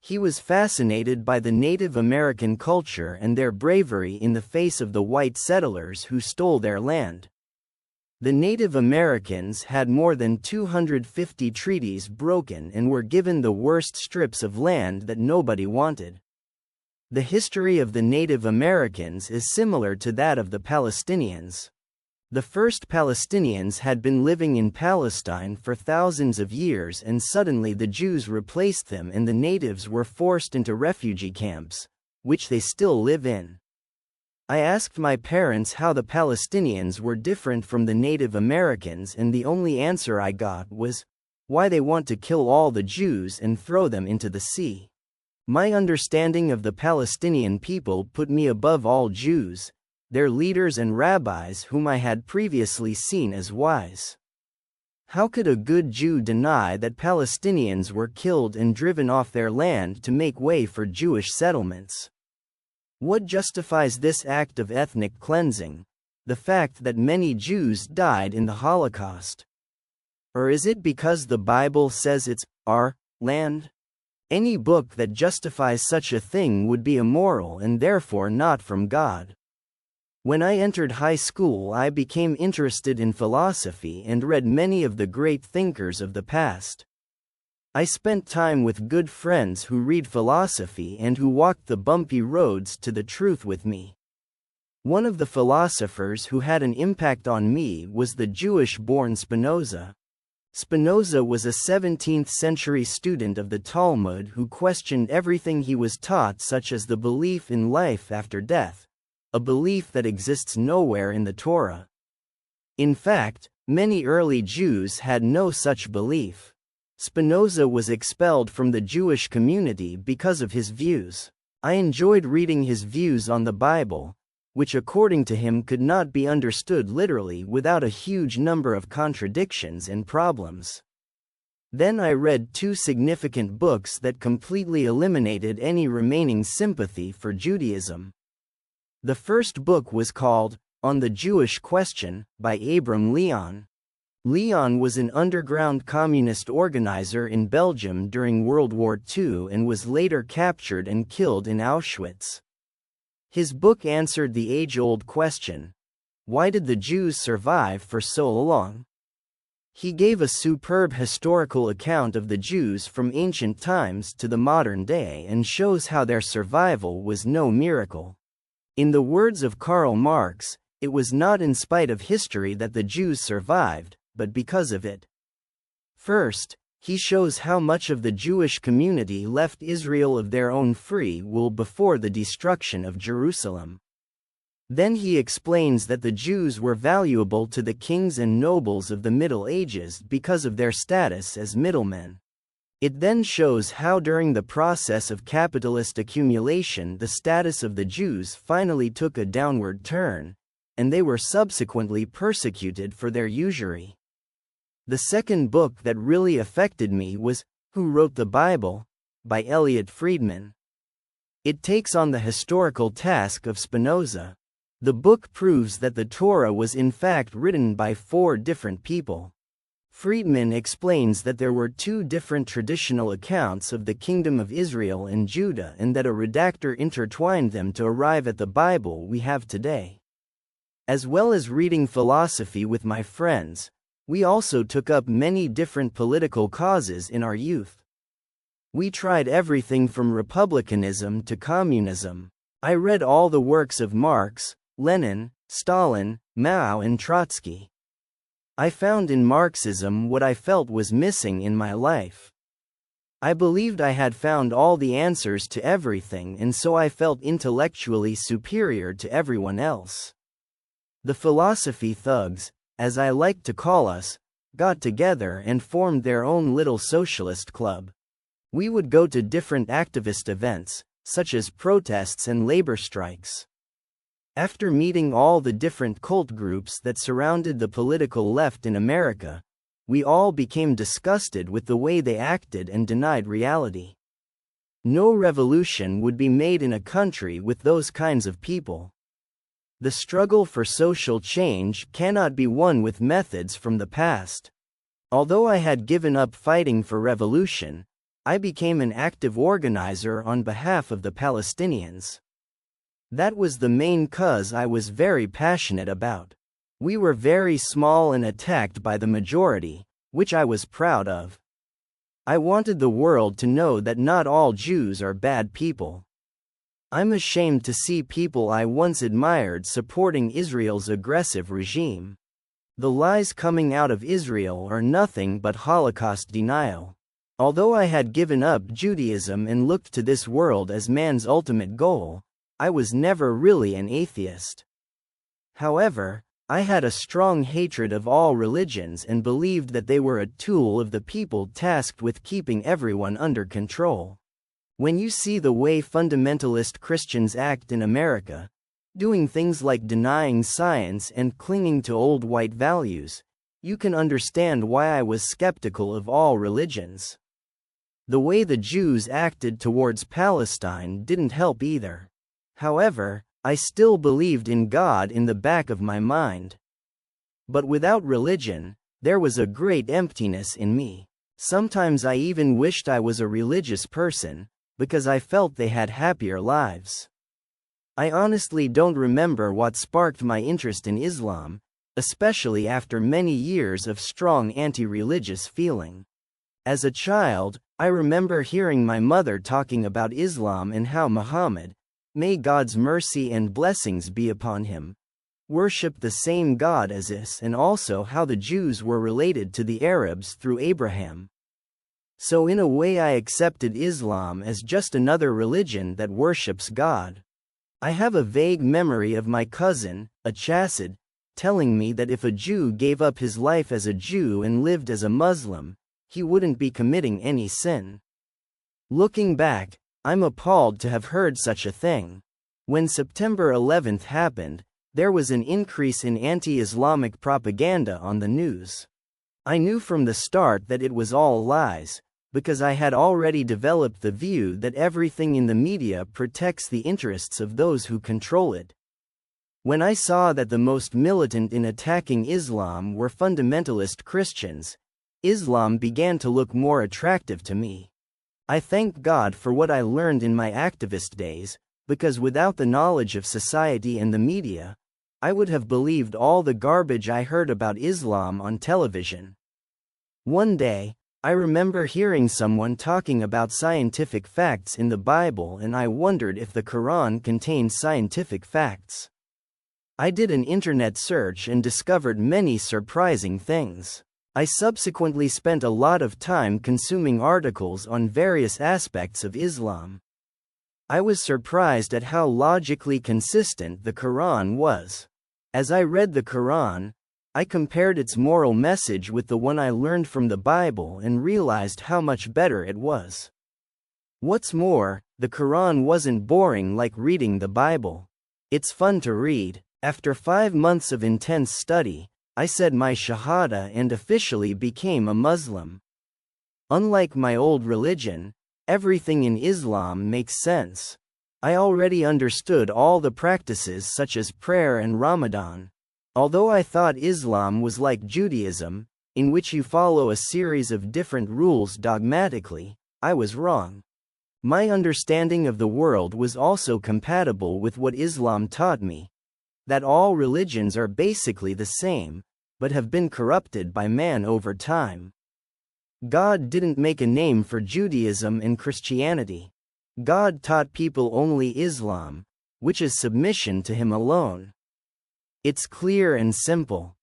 He was fascinated by the Native American culture and their bravery in the face of the white settlers who stole their land. The Native Americans had more than 250 treaties broken and were given the worst strips of land that nobody wanted. The history of the Native Americans is similar to that of the Palestinians. The first Palestinians had been living in Palestine for thousands of years, and suddenly the Jews replaced them and the natives were forced into refugee camps, which they still live in. I asked my parents how the Palestinians were different from the Native Americans, and the only answer I got was, why they want to kill all the Jews and throw them into the sea. My understanding of the Palestinian people put me above all Jews, their leaders and rabbis whom I had previously seen as wise. How could a good Jew deny that Palestinians were killed and driven off their land to make way for Jewish settlements? What justifies this act of ethnic cleansing? The fact that many Jews died in the Holocaust? Or is it because the Bible says it's our land? Any book that justifies such a thing would be immoral and therefore not from God. When I entered high school, I became interested in philosophy and read many of the great thinkers of the past. I spent time with good friends who read philosophy and who walked the bumpy roads to the truth with me. One of the philosophers who had an impact on me was the Jewish-born Spinoza. Spinoza was a 17th-century student of the Talmud who questioned everything he was taught, such as the belief in life after death, a belief that exists nowhere in the Torah. In fact, many early Jews had no such belief. Spinoza was expelled from the Jewish community because of his views. I enjoyed reading his views on the Bible, which according to him could not be understood literally without a huge number of contradictions and problems. Then I read two significant books that completely eliminated any remaining sympathy for Judaism. The first book was called On the Jewish Question by Abram Leon. Leon was an underground communist organizer in Belgium during World War II and was later captured and killed in Auschwitz. His book answered the age-old question, why did the Jews survive for so long? He gave a superb historical account of the Jews from ancient times to the modern day and shows how their survival was no miracle. In the words of Karl Marx, it was not in spite of history that the Jews survived, but because of it. First, he shows how much of the Jewish community left Israel of their own free will before the destruction of Jerusalem. Then he explains that the Jews were valuable to the kings and nobles of the Middle Ages because of their status as middlemen. It then shows how during the process of capitalist accumulation the status of the Jews finally took a downward turn, and they were subsequently persecuted for their usury. The second book that really affected me was Who Wrote the Bible? By Elliot Friedman. It takes on the historical task of Spinoza. The book proves that the Torah was in fact written by 4 different people. Friedman explains that there were 2 different traditional accounts of the Kingdom of Israel and Judah and that a redactor intertwined them to arrive at the Bible we have today. As well as reading philosophy with my friends, we also took up many different political causes in our youth. We tried everything from republicanism to communism. I read all the works of Marx, Lenin, Stalin, Mao and Trotsky. I found in Marxism what I felt was missing in my life. I believed I had found all the answers to everything, and so I felt intellectually superior to everyone else. The philosophy thugs, as I like to call us, got together and formed their own little socialist club. We would go to different activist events, such as protests and labor strikes. After meeting all the different cult groups that surrounded the political left in America, we all became disgusted with the way they acted and denied reality. No revolution would be made in a country with those kinds of people. The struggle for social change cannot be won with methods from the past. Although I had given up fighting for revolution, I became an active organizer on behalf of the Palestinians. That was the main cause I was very passionate about. We were very small and attacked by the majority, which I was proud of. I wanted the world to know that not all Jews are bad people. I'm ashamed to see people I once admired supporting Israel's aggressive regime. The lies coming out of Israel are nothing but Holocaust denial. Although I had given up Judaism and looked to this world as man's ultimate goal, I was never really an atheist. However, I had a strong hatred of all religions and believed that they were a tool of the people tasked with keeping everyone under control. When you see the way fundamentalist Christians act in America, doing things like denying science and clinging to old white values, you can understand why I was skeptical of all religions. The way the Jews acted towards Palestine didn't help either. However, I still believed in God in the back of my mind. But without religion, there was a great emptiness in me. Sometimes I even wished I was a religious person, because I felt they had happier lives. I honestly don't remember what sparked my interest in Islam, especially after many years of strong anti-religious feeling. As a child, I remember hearing my mother talking about Islam and how Muhammad, may God's mercy and blessings be upon him, worshipped the same God as us, and also how the Jews were related to the Arabs through Abraham. So in a way I accepted Islam as just another religion that worships God. I have a vague memory of my cousin, a Chassid, telling me that if a Jew gave up his life as a Jew and lived as a Muslim, he wouldn't be committing any sin. Looking back, I'm appalled to have heard such a thing. When September 11th happened, there was an increase in anti-Islamic propaganda on the news. I knew from the start that it was all lies, because I had already developed the view that everything in the media protects the interests of those who control it. When I saw that the most militant in attacking Islam were fundamentalist Christians, Islam began to look more attractive to me. I thank God for what I learned in my activist days, because without the knowledge of society and the media, I would have believed all the garbage I heard about Islam on television. One day, I remember hearing someone talking about scientific facts in the Bible, and I wondered if the Quran contained scientific facts. I did an internet search and discovered many surprising things. I subsequently spent a lot of time consuming articles on various aspects of Islam. I was surprised at how logically consistent the Quran was. As I read the Quran, I compared its moral message with the one I learned from the Bible and realized how much better it was. What's more, the Quran wasn't boring like reading the Bible. It's fun to read. After 5 months of intense study, I said my Shahada and officially became a Muslim. Unlike my old religion, everything in Islam makes sense. I already understood all the practices such as prayer and Ramadan. Although I thought Islam was like Judaism, in which you follow a series of different rules dogmatically, I was wrong. My understanding of the world was also compatible with what Islam taught me, that all religions are basically the same, but have been corrupted by man over time. God didn't make a name for Judaism and Christianity. God taught people only Islam, which is submission to Him alone. It's clear and simple.